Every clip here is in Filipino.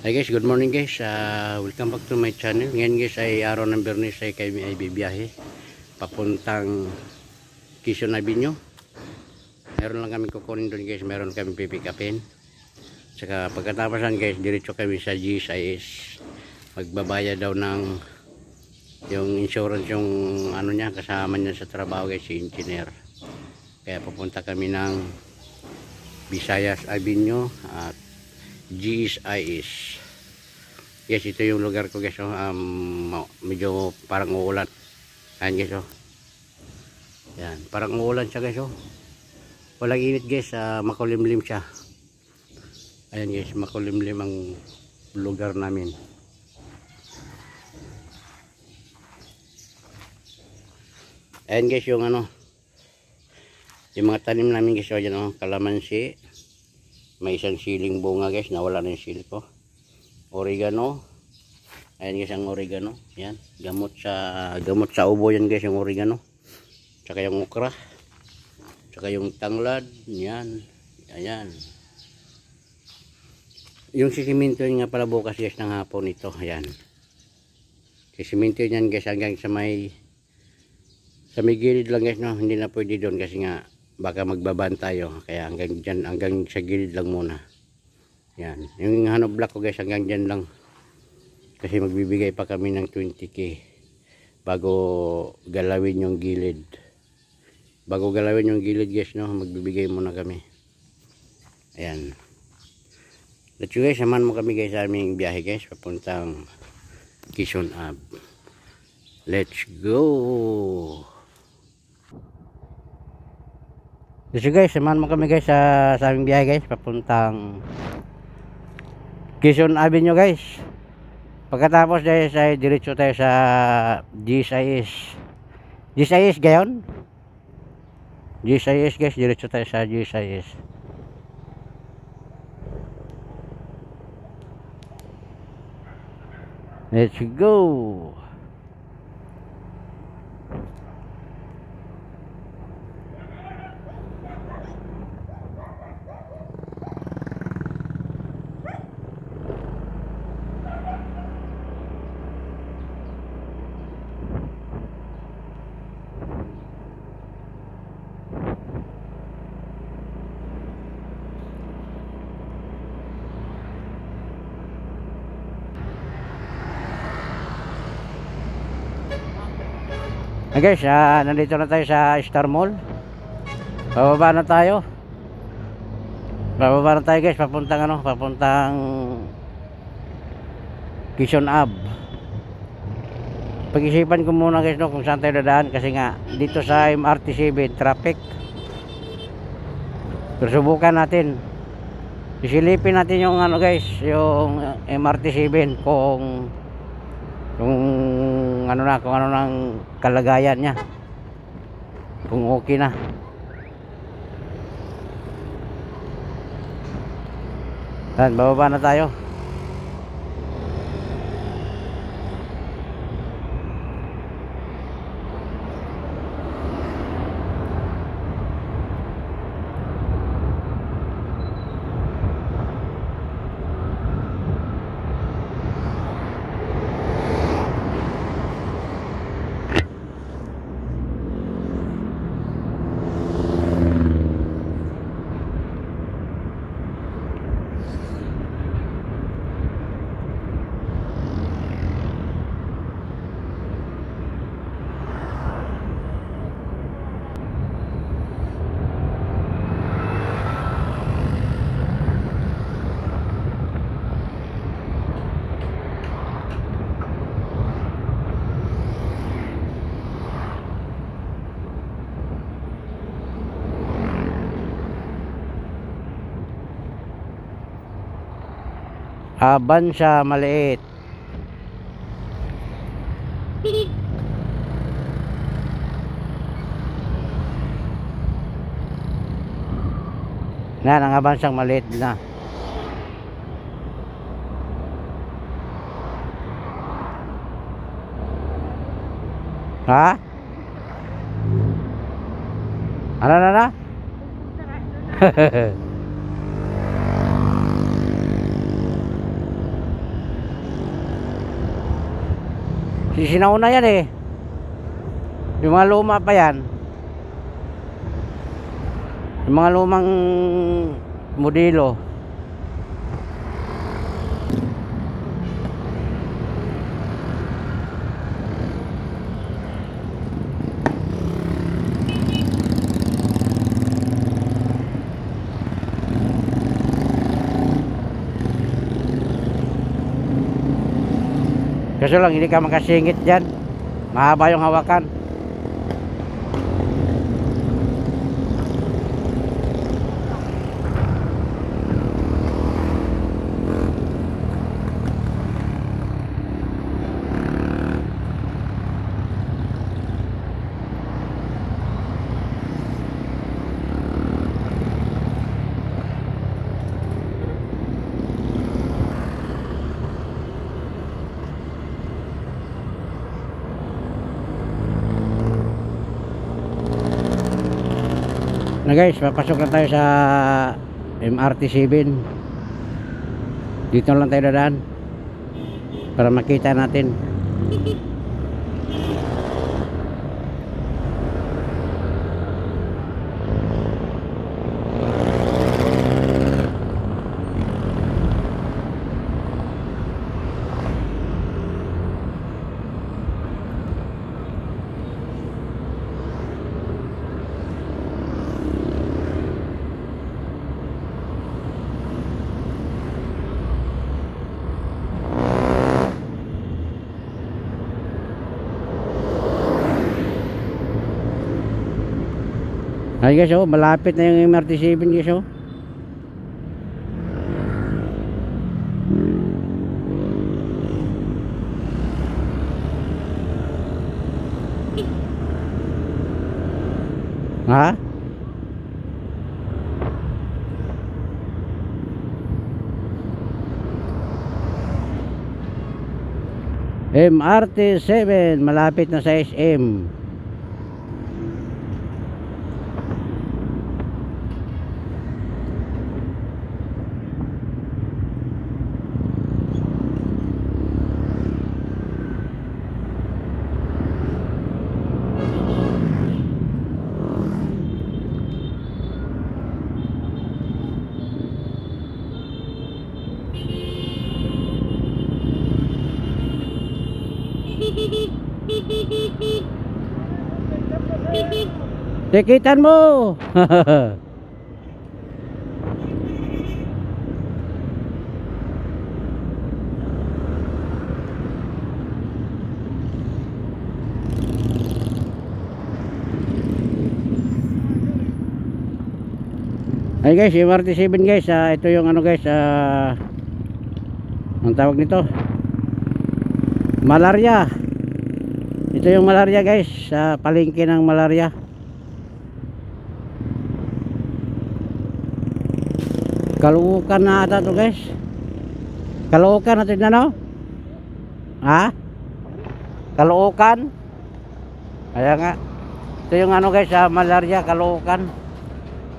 Hi guys, good morning guys. Welcome back to my channel. Ngayon guys ay araw ng Biyernes ay kami ay bibiyahe papuntang Quezon Avenue. Meron lang kami kukunin doon guys, meron kami pipick upin. Saka pagkatapasan guys, diretso kami sa GSIS. Magbabayad daw ng yung insurance, yung ano niya, kasama niya sa trabaho guys, si engineer. Kaya pupunta kami ng Visayas Avenue at GSIS. Yes, ito yung lugar ko guys. Medyo parang uulan. Ayan guys. Yan, parang uulan siya guys. Walang init guys. Makulimlim siya. Ayan guys, makulimlim ang lugar namin. Ayan guys yung ano, yung mga tanim namin guys. Ayan kalamansi. May isang siling bunga guys, nawala na yung sili ko. Oregano. Ayan guys ang oregano. Yan, gamot sa ubo yan guys yung oregano. Tsaka yung okra. Tsaka yung tanglad. Yan. Ayan. Yung sisiminto nga pala bukas guys ng hapon ito. Ayan. Sisiminto yan guys hanggang sa may gilid lang guys, no. Hindi na pwede doon kasi nga baka magbaban tayo, kaya hanggang dyan, hanggang sa gilid lang muna. Yan, yung hanop block ko guys hanggang dyan lang kasi magbibigay pa kami ng 20k bago galawin yung gilid. Bago galawin yung gilid guys, no, magbibigay muna kami. Ayan, let's go guys, samahan mo kami guys sa aming biyahe guys papuntang Quezon Ave. Let's go. So guys, samahan mo kami guys sa aming biyahe guys papuntang Quezon Avenue guys. Pagkatapos guys ay diretso tayo sa GSIS. GSIS gayon? GSIS guys, diretso tayo sa GSIS. Let's go. Guys, nandito na tayo sa Star Mall. Bababa na tayo. Bababa na tayo guys, papuntang Quezon Ave. Pag-isipan ko muna guys, no, kung saan tayo dadaan kasi nga dito sa MRT7 traffic. Pero subukan natin. Isilipin natin yung ano guys, yung MRT7 kung ano nang kalagayan niya, kung okay na. Yan, bababa na tayo. Haban siya maliit. Yan, ang haban siyang maliit na. Ha? Ano na? Sinauna yan eh. Yung mga luma pa yan. Yung mga lumang modelo. Kaso lang hindi ka makasingit dyan. Mahaba yung hawakan. Na guys, papasok na tayo sa MRT7. Dito lang tayo dadaan para makita natin. Ay guys, oh, malapit na yung MRT7 guys, oh. Ha? MRT7 malapit na sa SM. Tikitan mo. Ay guys, MRT7 guys, ito yung ano guys, ang tawag nito, malaria. Ito yung malaria guys, sa palengke ng malaria. Caloocan na ata to guys. Caloocan natin na, no? Ha? Caloocan. Kaya nga, ito yung ano guys, malaria, Caloocan.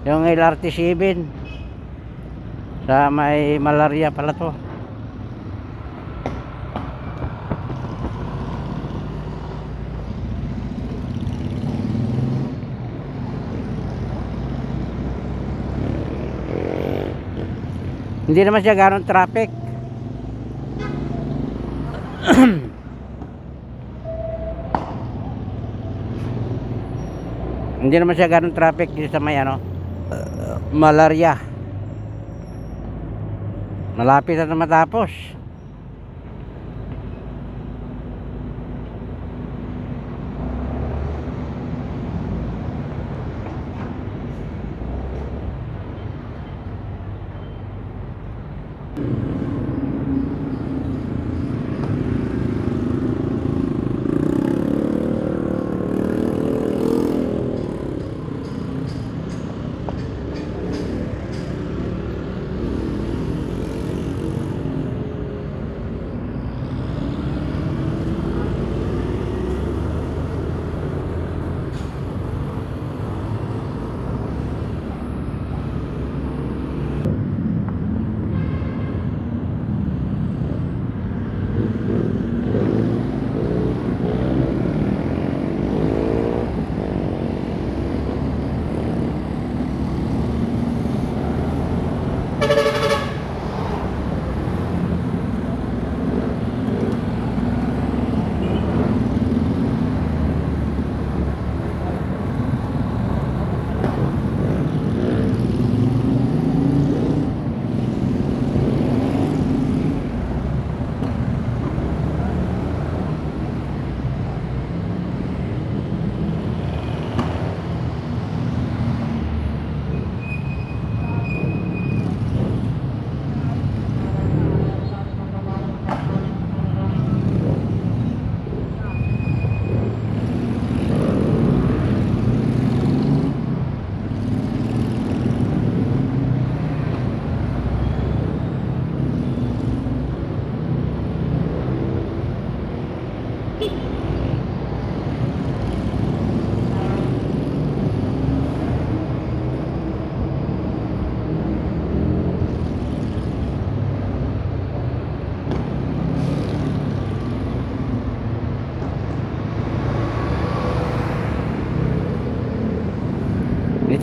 Yung LRT7 sa may malaria pala to. Hindi naman siya ganong traffic. Hindi naman siya ganong traffic dito sa may ano, malaria. Malapit na matapos.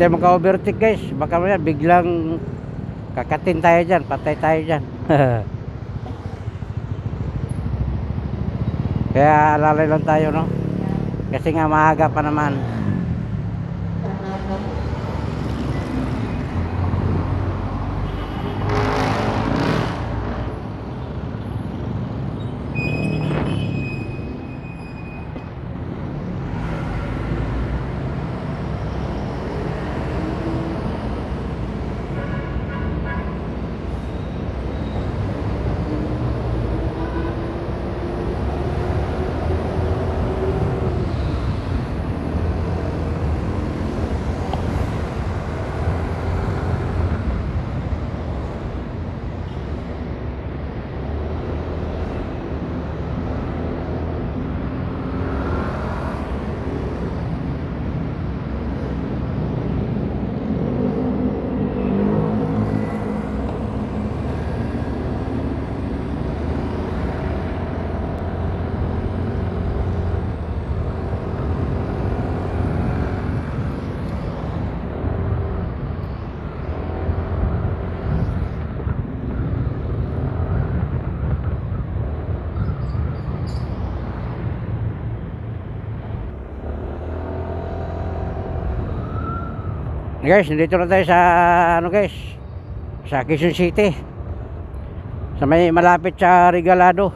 tayo maka-overtake guys. Baka mamaya biglang kakatin tayo dyan, patay tayo dyan. Kaya alalay lang tayo, no? Kasi nga maaga pa naman. Guys, nandito na tayo sa guys, sa Quezon City, sa may malapit sa Regalado.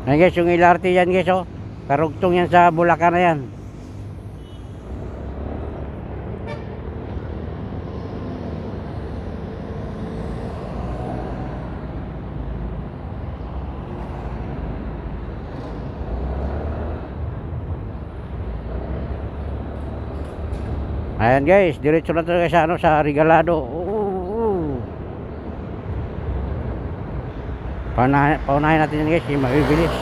Ayan guys, yung LRT yan guys, oh, karugtong yan sa Bulacan na yan. Ayan guys, diretso na tayo sa sa Regalado. Paunahin natin yan guys, yung mabibilis.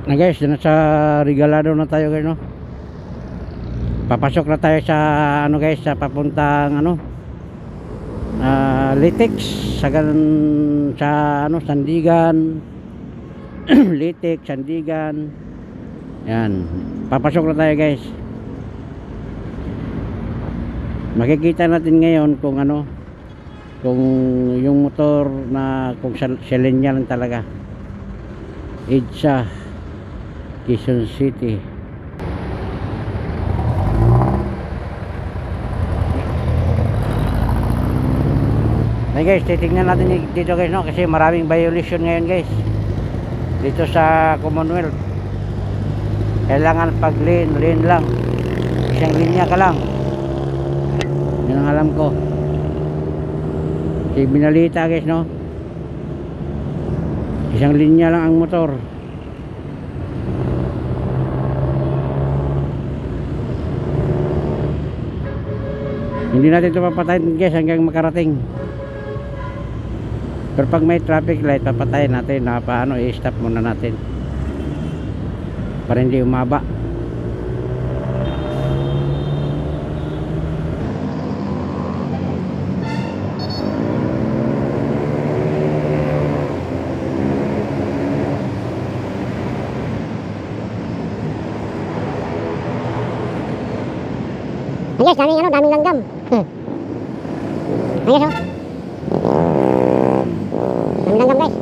Na guys, dyan sa Regalado na tayo guys, no? Papasok na tayo sa guys, sa papuntang Litex, sa Sandigan. Litex, Sandigan. Yan, papasok na tayo guys. Makikita natin ngayon kung kung yung motor na kung silinya lang talaga. EDSA Quezon City. Hey guys, titignan natin dito guys, no? Kasi maraming violation ngayon guys dito sa Commonwealth. Kailangan pag lane lang, isang linya ka lang. Yan ang alam ko. Kasi binalita guys, no? Isang linya lang ang motor. Hindi natin ito papatayin guys hanggang makarating. Pero pag may traffic light, papatayin natin na paano, i-stop muna natin para hindi umaba. Ayos, daming langgam. Ayos, oh. Daming langgam guys.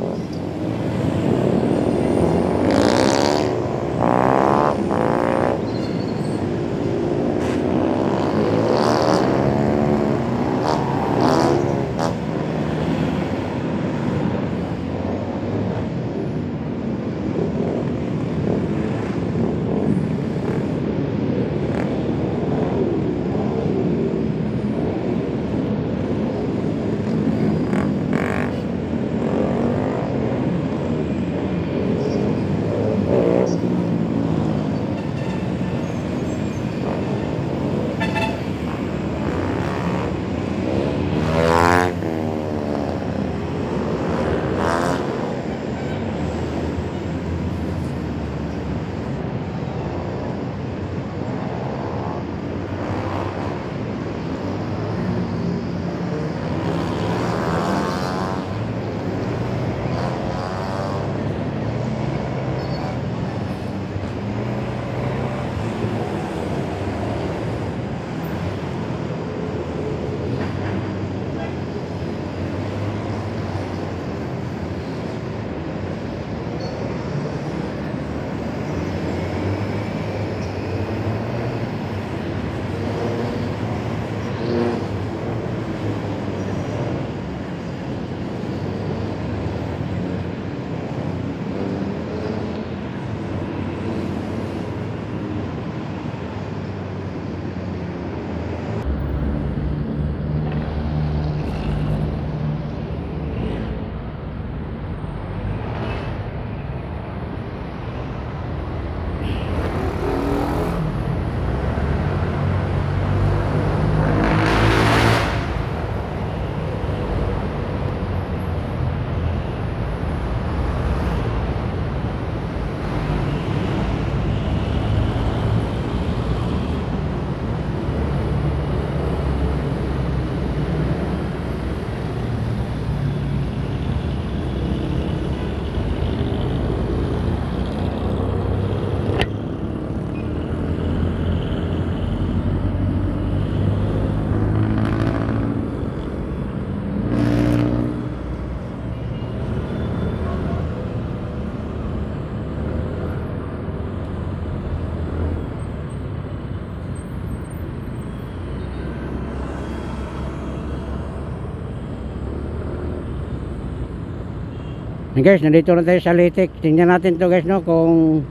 Guys, nandito na tayo sa Litik. Tingnan natin to guys, no, kung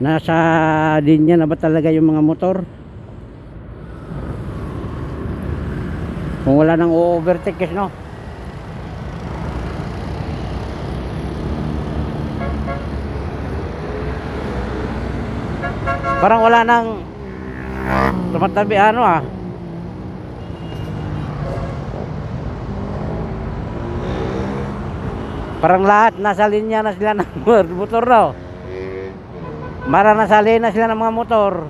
nasa linya na ba talaga yung mga motor. Kung wala nang overtake guys, no. Parang wala nang tumatabi ano ah. Parang lahat nasa linya na sila ng motor daw. Mara nasa linya na sila ng mga motor.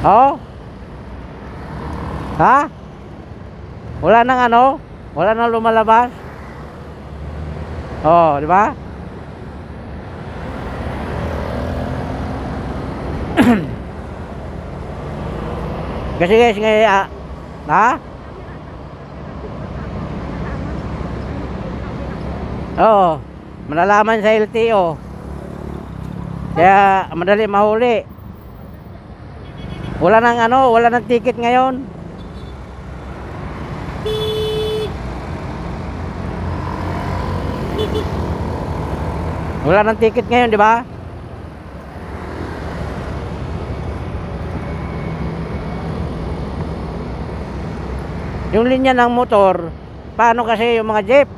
Oh? Ha? Wala nang ano? Wala nang lumalabas? Oh, di ba? Kasi guys, ngayon ha? Oo, malalaman sa LTO. Kaya madali mahuli. Wala nang ano, wala nang ticket ngayon. Wala nang ticket ngayon, di ba? Yung linya ng motor, paano kasi yung mga jeep?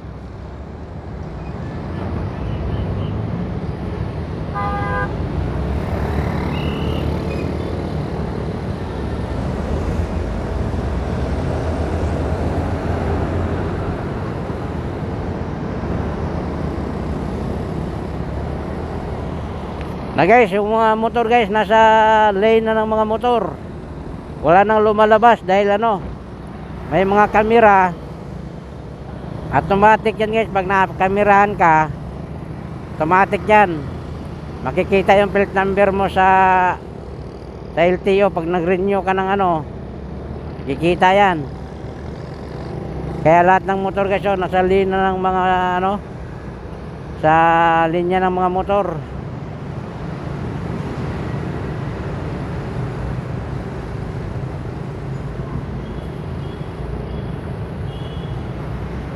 Na guys, yung mga motor guys, nasa lane na ng mga motor. Wala nang lumalabas dahil ano, may mga kamera. Automatic yan guys, pag nakakamerahan ka, automatic yan. Makikita yung plate number mo sa LTO pag nag-renew ka ng ano, kikita yan. Kaya lahat ng motor guys, nasa lane na ng mga ano, sa linya ng mga motor.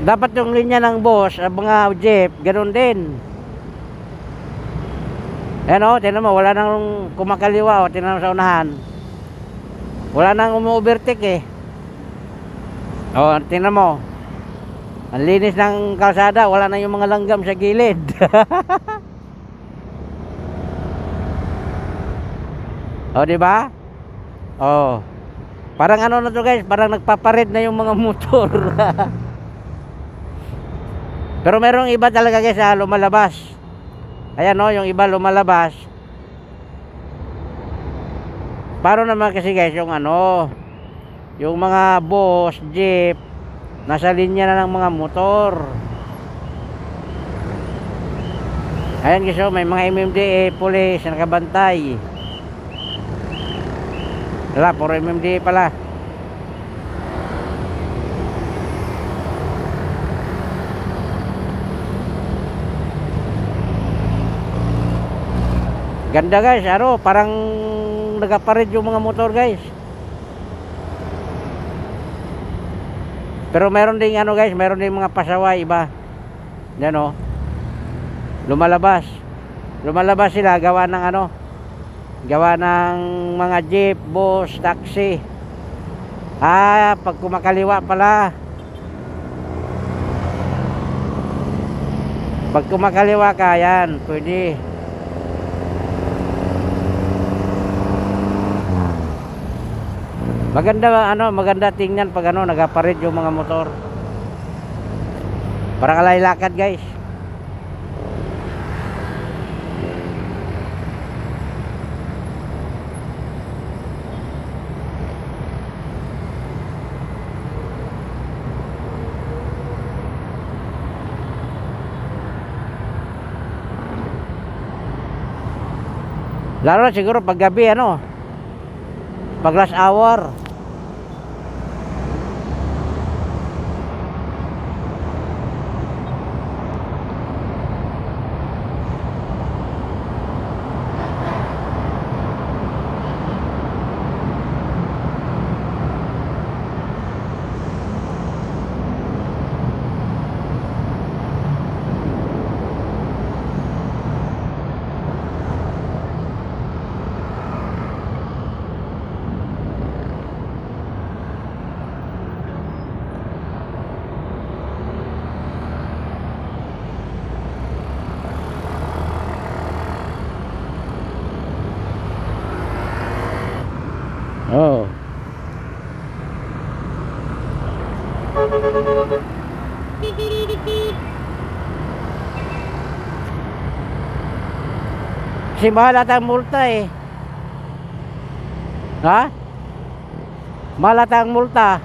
Dapat yung linya ng boss, mga jeep, ganoon din. Ayan o, tinan mo, wala nang kumakaliwa o, tinan mo sa unahan. Wala nang umu-overtake eh. O, tinan mo. Ang linis ng kalsada, wala na yung mga langgam sa gilid. O, diba? O. Parang ano na to guys, parang nagpapared na yung mga motor. Pero merong iba talaga guys lumalabas. Ayan o, yung iba lumalabas. Paano naman kasi guys yung ano, yung mga boss, jeep, nasa linya na ng mga motor. Ayan guys, may mga MMDA police na nakabantay. Wala, puro MMDA pala. Ganda guys, ano, parang nagaparid yung mga motor guys. Pero meron ding ano guys, meron ding mga pasaway iba. Yan o. Lumalabas. Lumalabas sila gawa ng ano, gawa ng mga jeep, bus, taxi. Pag kumakaliwa pala. Pag kumakaliwa ka, yan, pwede. Maganda ano, maganda tingnan pag ano nagaparid yung mga motor. Para kalay lakad guys. Lalo na siguro pag gabi ano, pag last hour. Kasi mahal ata ang multa eh. Ha? Mahal ata ang multa.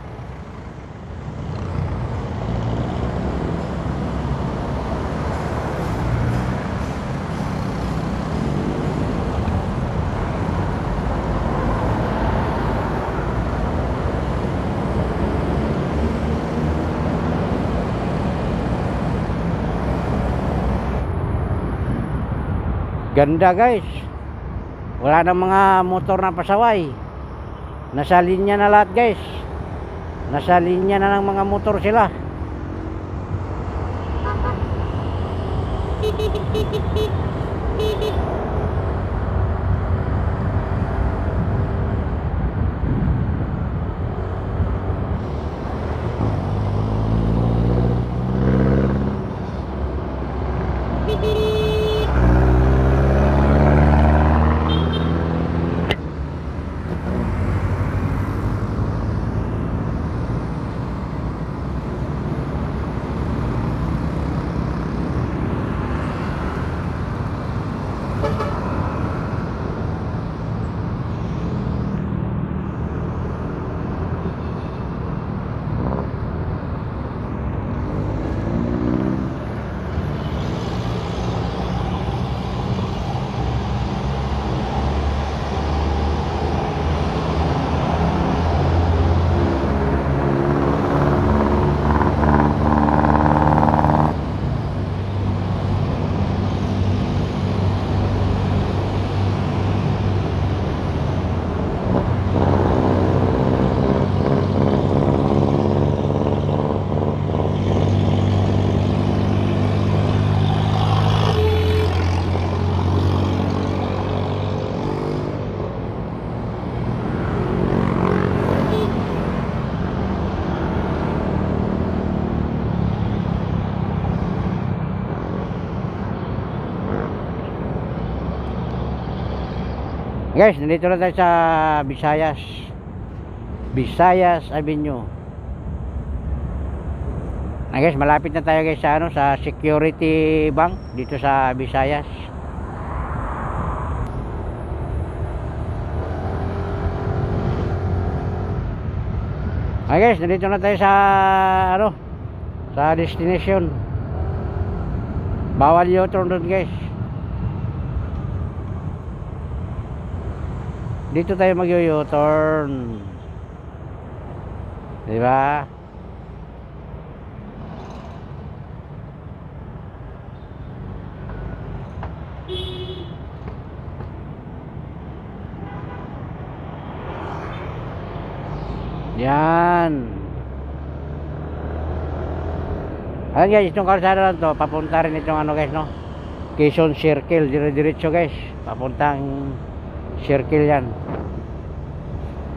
Ganda guys. Wala na mga motor na pasaway. Nasa linya na lahat guys. Nasa linya na ng mga motor sila. Guys, nandito na tayo sa Visayas Avenue. Guys, malapit na tayo guys sa sa Security Bank dito sa Visayas. Guys, nandito na tayo sa sa destination. Bawal U-turn doon guys. Dito tayo mag-U-turn. Di ba? Yan. Ayan guys, itong kalsada lang to, papunta rin itong ano guys, no? Quezon Circle, dire-diretso guys. Papuntang circle yan.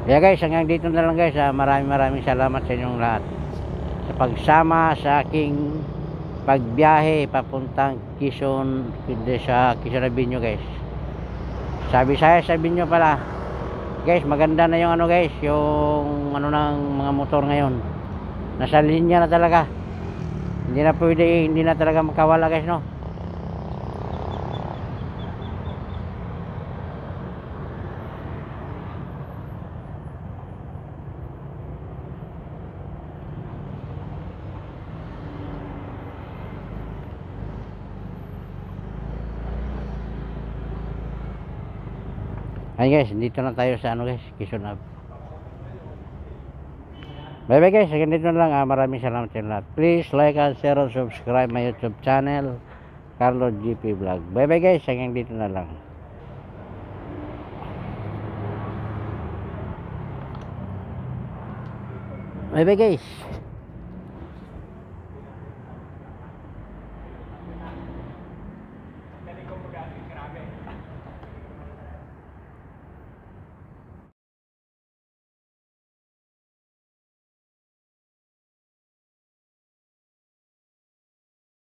Kaya guys, hanggang dito na lang guys. Maraming salamat sa inyong lahat sa pagsama sa aking pagbiyahe papuntang Quezon, sa Quezon Avenue guys. Sa Visayas Avenue pala guys. Maganda na yung ano guys, yung ano ng mga motor ngayon. Nasa linya na talaga. Hindi na pwede, hindi na talaga makawala guys, no? Ay guys, dito na tayo sa ano guys, Quezon Ave. Bye bye guys, hanggang dito na lang. Maraming salamat sa lahat. Please like and share and subscribe my YouTube channel, Carlo GP Vlog. Bye bye guys, hanggang dito na lang. Bye bye guys.